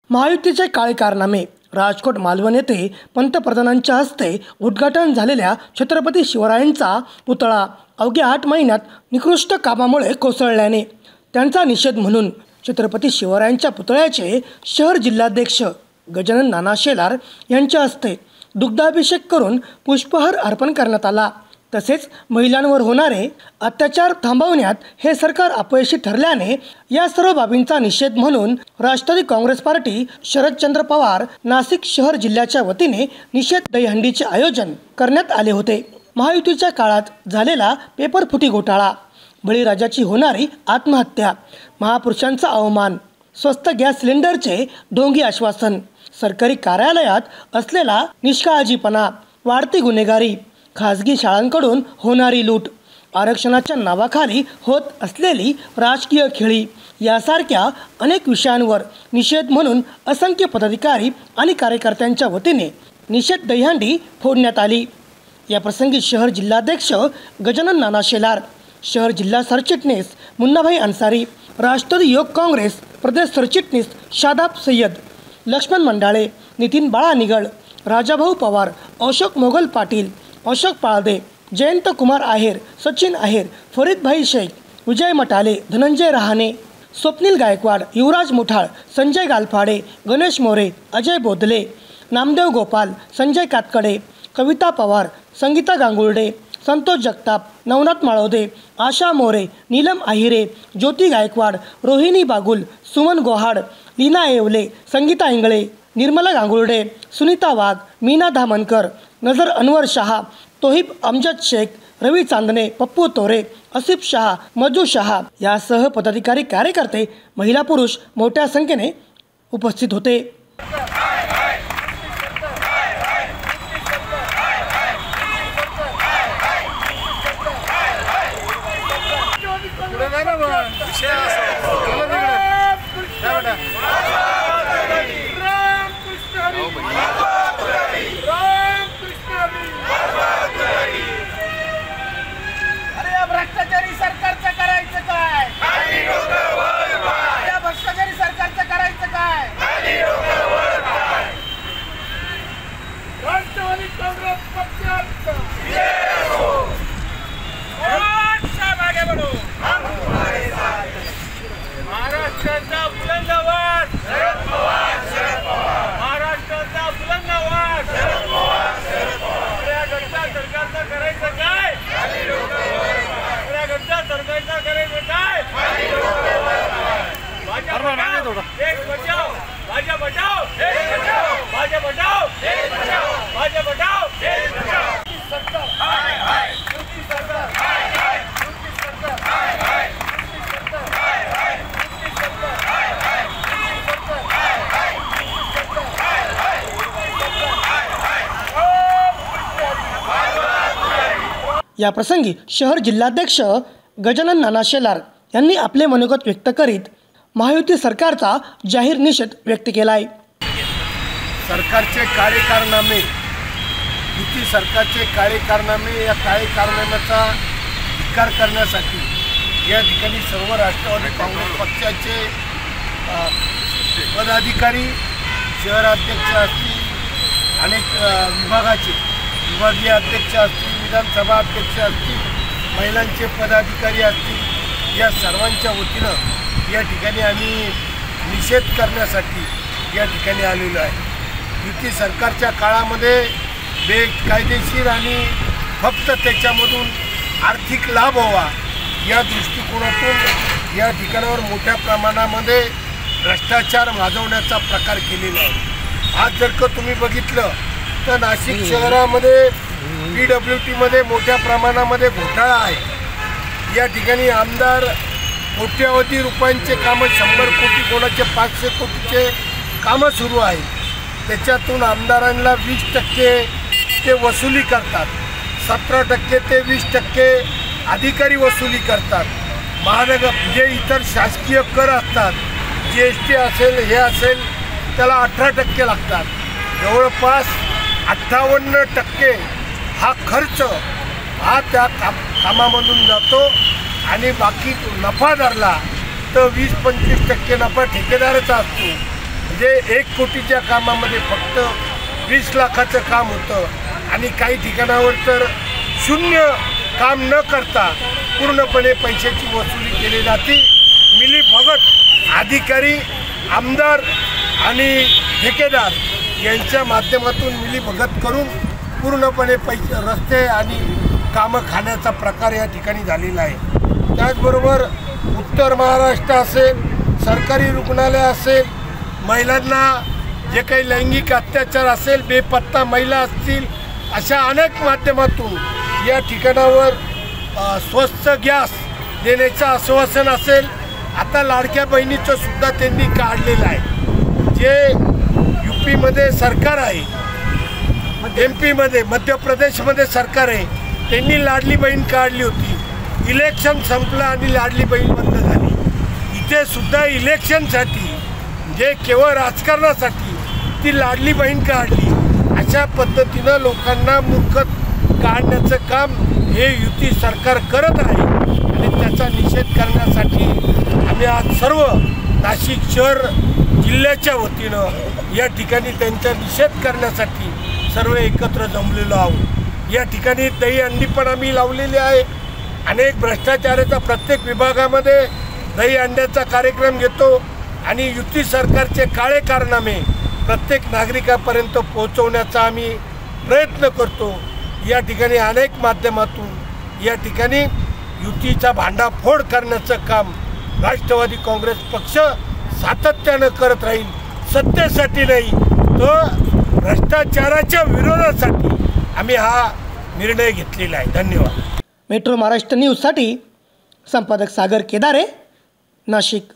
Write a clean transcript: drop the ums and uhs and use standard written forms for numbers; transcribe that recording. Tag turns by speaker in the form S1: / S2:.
S1: महायुतीचे काळे कारनामे राजकोट मालवण येथे पंतप्रधानांच्या हस्ते उद्घाटन झालेल्या छत्रपती शिवरायांचा पुतळा अवघ्या 8 महिन्यात निकृष्ट कामामुळे कोसळल्याने त्यांचा निषेध म्हणून छत्रपती शिवरायांच्या पुतळ्याचे शहर जिल्हाध्यक्ष गजानन नाना शेलार यांच्या हस्ते दुग्धाभिषेक करून पुष्पहार अर्पण करण्यात आला। तसेच महिलांवर होणारे अत्याचार थांबवण्यात हे सरकार अपयशी ठरल्याने या सर्व बाबींचा निषेध म्हणून राष्ट्रवादी काँग्रेस पार्टी शरदचंद्र पवार नाशिक शहर जिल्ह्याच्या वतीने निषेध दहीहंडीचे आयोजन करण्यात आले होते। महायुतीच्या काळात झालेला पेपरफुटी घोटाळा, बळीराजाची होणारी आत्महत्या, महापुरुषांचा अवमान, स्वस्त गॅस सिलेंडरचे ढोंगी आश्वासन, सरकारी कार्यालयात असलेला निष्काळजीपणा, वाढती गुन्हेगारी, खाजगी शाळांकडून होणारी लूट, आरक्षणाच्या नावाखाली होत असलेली राजकीय खेळी यासारख्या अनेक विषयांवर निषेध म्हणून असंख्य पदाधिकारी आणि कार्यकर्त्यांच्या वतीने निषेध दहीहंडी फोडण्यात आली। या प्रसंगी शहर जिल्हाध्यक्ष गजानन नाना शेलार, शहर जिल्हा सरचिटणीस मुन्नाभाई अन्सारी, राष्ट्रवादी युवक काँग्रेस प्रदेश सरचिटणीस शादाब सय्यद, लक्ष्मण मंडाळे, नितीन बाळा निगळ, राजाभाऊ पवार, अशोक मोगल पाटील, अशोक पाळदे, जयंत कुमार आहेर, सचिन आहेर, फरीदभाई शेख, विजय मटाले, धनंजय रहाणे, स्वप्नील गायकवाड, युवराज मुठाळ, संजय गालफाडे, गणेश मोरे, अजय बोधले, नामदेव गोपाल, संजय कातकडे, कविता पवार, संगीता गांगुर्डे, संतोष जगताप, नवनाथ माळोदे, आशा मोरे, नीलम आहिरे, ज्योती गायकवाड, रोहिणी बागुल, सुमन गोहाड, लीना येवले, संगीता इंगळे, निर्मला गांगुर्डे, सुनीता वाघ, मीना धामनकर, नजर अनवर शहा, तोहिब अमजद शेख, रवी चांदणे, पप्पू तोरे, असिफ शहा, मजू शहा यासह पदाधिकारी कार्यकर्ते महिला पुरुष मोठ्या संख्येने उपस्थित होते।
S2: भ्रष्टाचारी सरकारचं करायचं काय? या भ्रष्टाचारी सरकारचं करायचं काय? राष्ट्रवादी काँग्रेस पक्षाचं मागे बढो, महाराष्ट्राचा बुलंद आवाज, महाराष्ट्राचा बुलंद आवाज, या घटना सरकारचं करायचं काय? सरकारचा करायचं काय? एक बचाव, भाजपा बचाव, एक बचाव, भाजपा बचाव, एक बचाव, भाजपा बचाव, एक बचाव। सरकार हाय हाय, युती सरकार हाय हाय, युती सरकार हाय हाय, युती सरकार हाय हाय, युती सरकार हाय हाय, युती सरकार हाय हाय, युती सरकार हाय हाय, युती सरकार हाय हाय।
S1: या प्रसंगी शहर जिल्हाध्यक्ष गजानन नाना शेलार यांनी आपले मनोगत व्यक्त करीत महायुती सरकारचा जाहीर निषेध व्यक्त केला आहे।
S3: सरकारचे काळे कारनामे, युती सरकारचे काळे कारनामे, या काळे कारनाम्याचा धिक्कार करण्यासाठी या ठिकाणी सर्व राष्ट्रवादी काँग्रेस पक्षाचे पदाधिकारी, शहराध्यक्ष असतील, अनेक विभागाचे विभागीय अध्यक्ष असतील, विधानसभा अध्यक्ष असतील, महिलांचे पदाधिकारी असतील, या सर्वांच्या वतीनं या ठिकाणी आम्ही निषेध करण्यासाठी या ठिकाणी आलेलो आहे। युती सरकारच्या काळामध्ये बेकायदेशीर आणि फक्त त्याच्यामधून आर्थिक लाभ व्हावा या दृष्टिकोनातून या ठिकाणावर मोठ्या प्रमाणामध्ये भ्रष्टाचार माजवण्याचा प्रकार केलेला आहे। आज जर का तुम्ही बघितलं तर नाशिक शहरामध्ये PWTमध्ये मोठ्या प्रमाणामध्ये घोटाळा आहे। या ठिकाणी आमदार कोट्यावधी रुपयांचे कामं, 100 कोटी, कोणाचे 500 कोटीचे कामं सुरू आहेत। त्याच्यातून आमदारांना 20% ते वसुली करतात, 17% ते 20% अधिकारी वसुली करतात। महानगर जे इतर शासकीय कर असतात, GST असेल, हे असेल, त्याला 18% लागतात। जवळपास 58% हा खर्च हा त्या कामामधून जातो आणि बाकी नफा धरला तर 20-25% नफा ठेकेदाराचा असतो। म्हणजे 1 कोटीच्या कामामध्ये फक्त 20 लाखाचं काम होतं आणि काही ठिकाणावर तर शून्य काम न करता पूर्णपणे पैशाची वसुली केली जाते। मिलीभगत अधिकारी, आमदार आणि ठेकेदार यांच्या माध्यमातून मिलीभगत करून पूर्णपणे पैसे रस्ते आणि कामं खाण्याचा प्रकार या ठिकाणी झालेला आहे। त्याचबरोबर उत्तर महाराष्ट्र असेल, सरकारी रुग्णालय असेल, महिलांना जे काही लैंगिक अत्याचार असेल, बेपत्ता महिला असतील, अशा अनेक माध्यमातून या ठिकाणावर स्वस्त गॅस देण्याचं आश्वासन असेल। आता लाडक्या बहिणीचं सुद्धा त्यांनी काढलेलं आहे। जे UPमध्ये सरकार आहे, MP मध्य प्रदेशमध्ये सरकार आहे, त्यांनी लाडली बहीण काढली होती। इलेक्शन संपलं आणि लाडली बहीण बंद झाली। इथे सुद्धा इलेक्शनसाठी जे केवळ राजकारणासाठी ती लाडली बहीण काढली। अशा पद्धतीनं लोकांना मूर्खत काढण्याचं काम हे युती सरकार करत आहे आणि त्याचा निषेध करण्यासाठी आम्ही आज सर्व नाशिक शहर जिल्ह्याच्या वतीनं या ठिकाणी त्यांचा निषेध करण्यासाठी सर्व एकत्र जमलेलो आहोत। या ठिकाणी दहीहंडी पण आम्ही लावलेली आहे। अनेक भ्रष्टाचाराचा प्रत्येक विभागामध्ये दहीहंड्याचा कार्यक्रम घेतो आणि युती सरकारचे काळे कारनामे प्रत्येक नागरिकापर्यंत पोहोचवण्याचा आम्ही प्रयत्न करतो। या ठिकाणी अनेक माध्यमातून या ठिकाणी युतीचा भांडाफोड करण्याचं काम राष्ट्रवादी काँग्रेस पक्ष सातत्यानं करत राहील। सत्तेसाठी नाही, तर भ्रष्टाचाराच्या विरोधासाठी आम्ही हा निर्णय घेतलेला आहे। धन्यवाद।
S1: मेट्रो महाराष्ट्र न्यूजसाठी संपादक सागर केदारे, नाशिक।